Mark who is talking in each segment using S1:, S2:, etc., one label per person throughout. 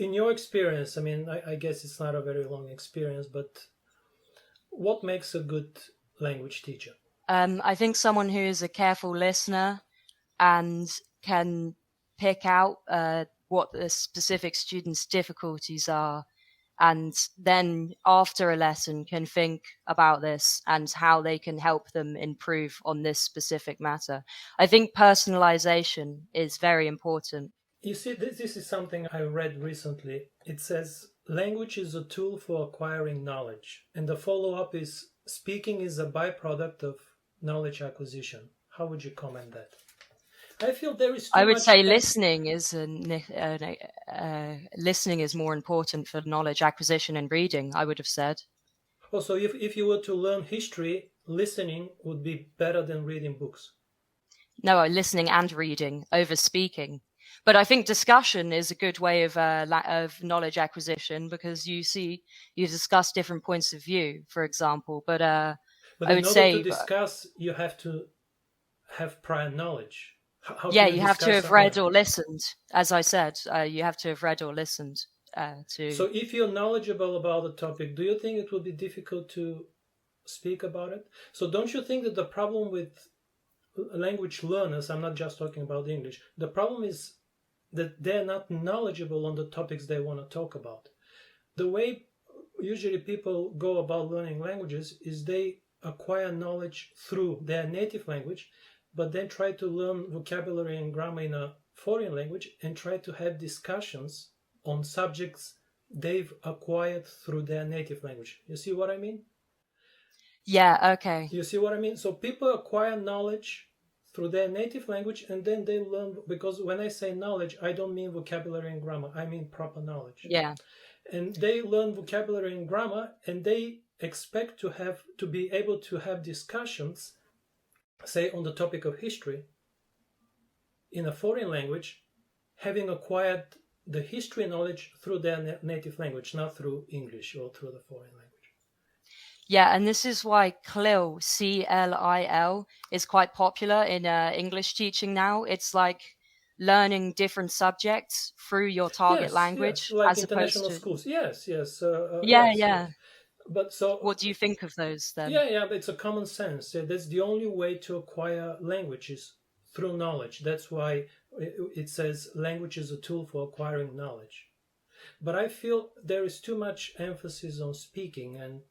S1: in your experience, I mean, I guess it's not a very long experience, but what makes a good language teacher?
S2: I think someone who is a careful listener and can pick out what the specific student's difficulties are, and then after a lesson can think about this and how they can help them improve on this specific matter. I think personalization is very important.
S1: You see, this is something I read recently. It says language is a tool for acquiring knowledge, and the follow-up is speaking is a byproduct of knowledge acquisition. How would you comment that? I feel there is too
S2: I would
S1: much.
S2: say listening is listening is more important for knowledge acquisition and reading, I would have said.
S1: Also, if you were to learn history, listening would be better than reading books.
S2: No, listening and reading over speaking. But I think discussion is a good way of knowledge acquisition, because you discuss different points of view, for example. But I
S1: But in
S2: would
S1: order to
S2: say,
S1: discuss, you have to have prior knowledge. How
S2: yeah,
S1: can you
S2: you have to
S1: discuss
S2: have
S1: something?
S2: read or listened. As I said, you have to have read or listened to.
S1: So if you're knowledgeable about the topic, do you think it would be difficult to speak about it? So don't you think that the problem with language learners, I'm not just talking about English, the problem is that they're not knowledgeable on the topics they want to talk about. The way usually people go about learning languages is they acquire knowledge through their native language, but then try to learn vocabulary and grammar in a foreign language and try to have discussions on subjects they've acquired through their native language. You see what I mean?
S2: Yeah, okay.
S1: You see what I mean? So people acquire knowledge through their native language, and then they learn, because when I say knowledge, I don't mean vocabulary and grammar, I mean proper knowledge.
S2: Yeah.
S1: And they learn vocabulary and grammar, and they expect to be able to have discussions, say on the topic of history, in a foreign language, having acquired the history knowledge through their native language, not through English or through the foreign language.
S2: Yeah, and this is why CLIL, CLIL, is quite popular in English teaching now. It's like learning different subjects through your target
S1: Yes,
S2: language,
S1: like
S2: as opposed
S1: international
S2: to.
S1: schools. Yes,
S2: Yeah,
S1: yes.
S2: yeah.
S1: But so,
S2: What do you think of those then?
S1: yeah, but it's a common sense. That's the only way to acquire languages, through knowledge. That's why it says language is a tool for acquiring knowledge. But I feel there is too much emphasis on speaking. And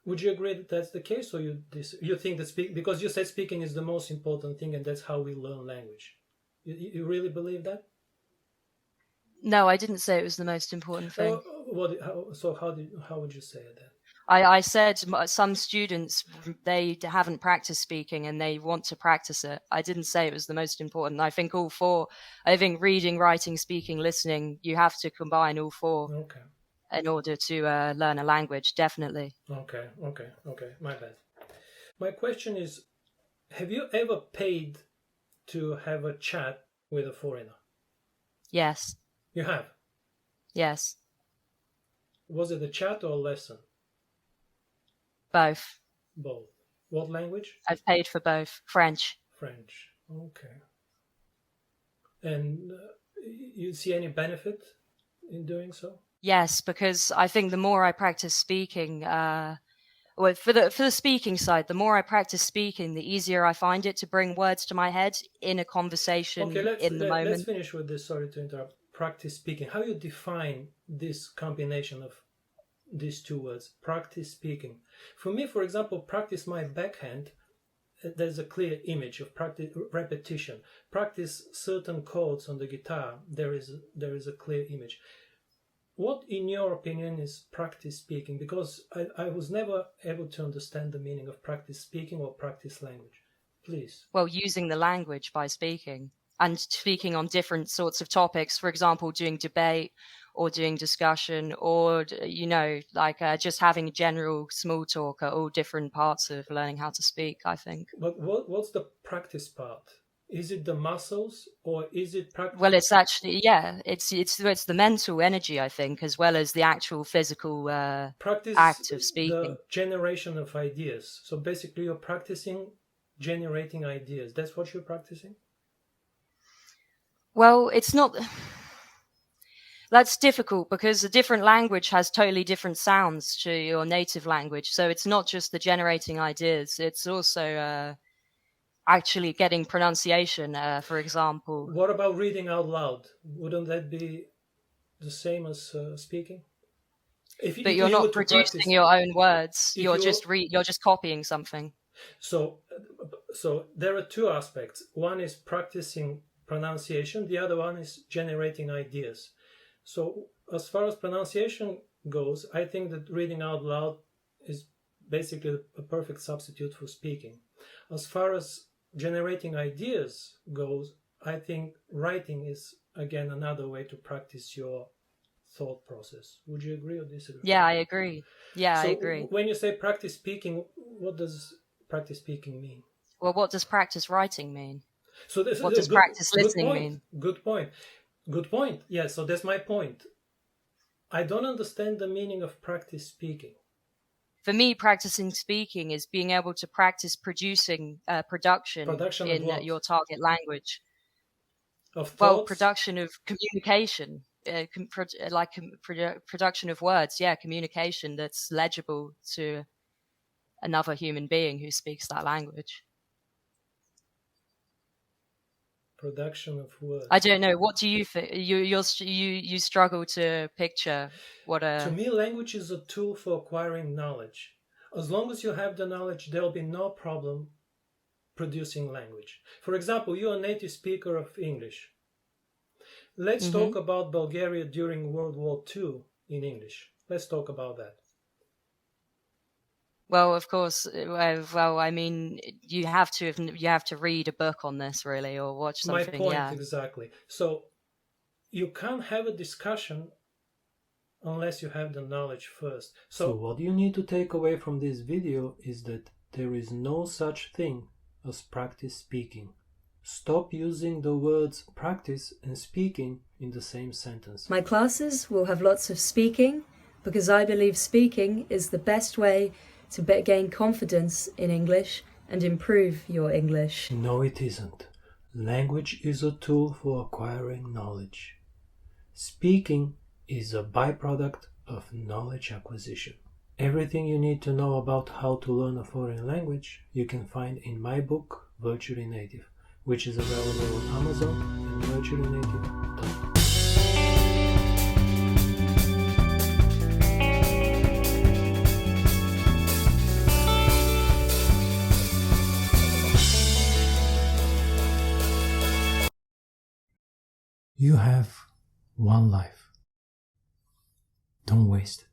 S1: would you agree that that's the case, or you think that because you said speaking is the most important thing, and that's how we learn language? You really believe that?
S2: No, I didn't say it was the most important thing.
S1: How would you say it then?
S2: I said some students, they haven't practiced speaking and they want to practice it. I didn't say it was the most important. I think all four. I think reading, writing, speaking, listening, you have to combine all four.
S1: Okay.
S2: In order to learn a language, definitely.
S1: Okay. My bad. My question is, have you ever paid to have a chat with a foreigner?
S2: Yes.
S1: You have?
S2: Yes.
S1: Was it a chat or a lesson?
S2: Both.
S1: Both. What language?
S2: I've paid for both. French.
S1: French. Okay. And you see any benefit in doing so?
S2: Yes, because I think the more I practice speaking, well, for the speaking side, the more I practice speaking, the easier I find it to bring words to my head in a conversation
S1: Okay,
S2: in the moment.
S1: let's finish with this. Sorry to interrupt. Practice speaking. How you define this combination of these two words, practice speaking? For me, for example, practice my backhand. There's a clear image of practice, repetition. Practice certain chords on the guitar. There is a clear image. What, in your opinion, is practice speaking? Because I was never able to understand the meaning of practice speaking or practice language. Please.
S2: Well, using the language by speaking and speaking on different sorts of topics, for example, doing debate or doing discussion, or, like just having general small talk, are all different parts of learning how to speak, I think.
S1: But what's the practice part? Is it the muscles, or is it practice?
S2: Well, it's actually, yeah, it's the mental energy, I think, as well as the actual physical
S1: practice
S2: act of speaking.
S1: The generation of ideas. So basically, you're practicing generating ideas. That's what you're practicing?
S2: Well, it's not. That's difficult because a different language has totally different sounds to your native language. So it's not just the generating ideas, it's also actually getting pronunciation, for example.
S1: What about reading out loud? Wouldn't that be the same as speaking?
S2: But
S1: If
S2: you're
S1: you were
S2: not
S1: to practice,
S2: producing your own words.
S1: if you were,
S2: You're just copying something.
S1: so there are two aspects. One is practicing pronunciation. The other one is generating ideas. So as far as pronunciation goes, I think that reading out loud is basically a perfect substitute for speaking. As far as generating ideas goes, I think writing is again another way to practice your thought process. Would you agree or disagree?
S2: Yeah, I agree. Yeah, I
S1: So
S2: agree.
S1: when you say practice speaking, what does practice speaking mean?
S2: Well, what does practice writing mean?
S1: So this
S2: What
S1: is a
S2: does practice
S1: good
S2: listening
S1: point.
S2: mean?
S1: Good point. Good point. Yeah, so that's my point. I don't understand the meaning of practice speaking.
S2: For me, practicing speaking is being able to practice producing production
S1: Production of
S2: in
S1: what?
S2: your target language.
S1: Of
S2: Well,
S1: thoughts?
S2: production of communication, production of words. Yeah, communication that's legible to another human being who speaks that language.
S1: Production of words.
S2: I don't know. What do you think? You struggle to picture what
S1: To
S2: a.
S1: me, language is a tool for acquiring knowledge. As long as you have the knowledge, there'll be no problem producing language. For example, you're a native speaker of English. Let's talk about Bulgaria during World War II in English. Let's talk about that.
S2: Well, of course. Well, I mean, you have to read a book on this, really, or watch
S1: My
S2: something.
S1: point
S2: Yeah.
S1: exactly. So you can't have a discussion unless you have the knowledge first. So what you need to take away from this video is that there is no such thing as practice speaking. Stop using the words practice and speaking in the same sentence.
S3: My classes will have lots of speaking because I believe speaking is the best way to gain confidence in English and improve your English.
S1: No, it isn't. Language is a tool for acquiring knowledge. Speaking is a byproduct of knowledge acquisition. Everything you need to know about how to learn a foreign language you can find in my book, Virtually Native, which is available on Amazon and virtuallynative.com. You have one life. Don't waste it.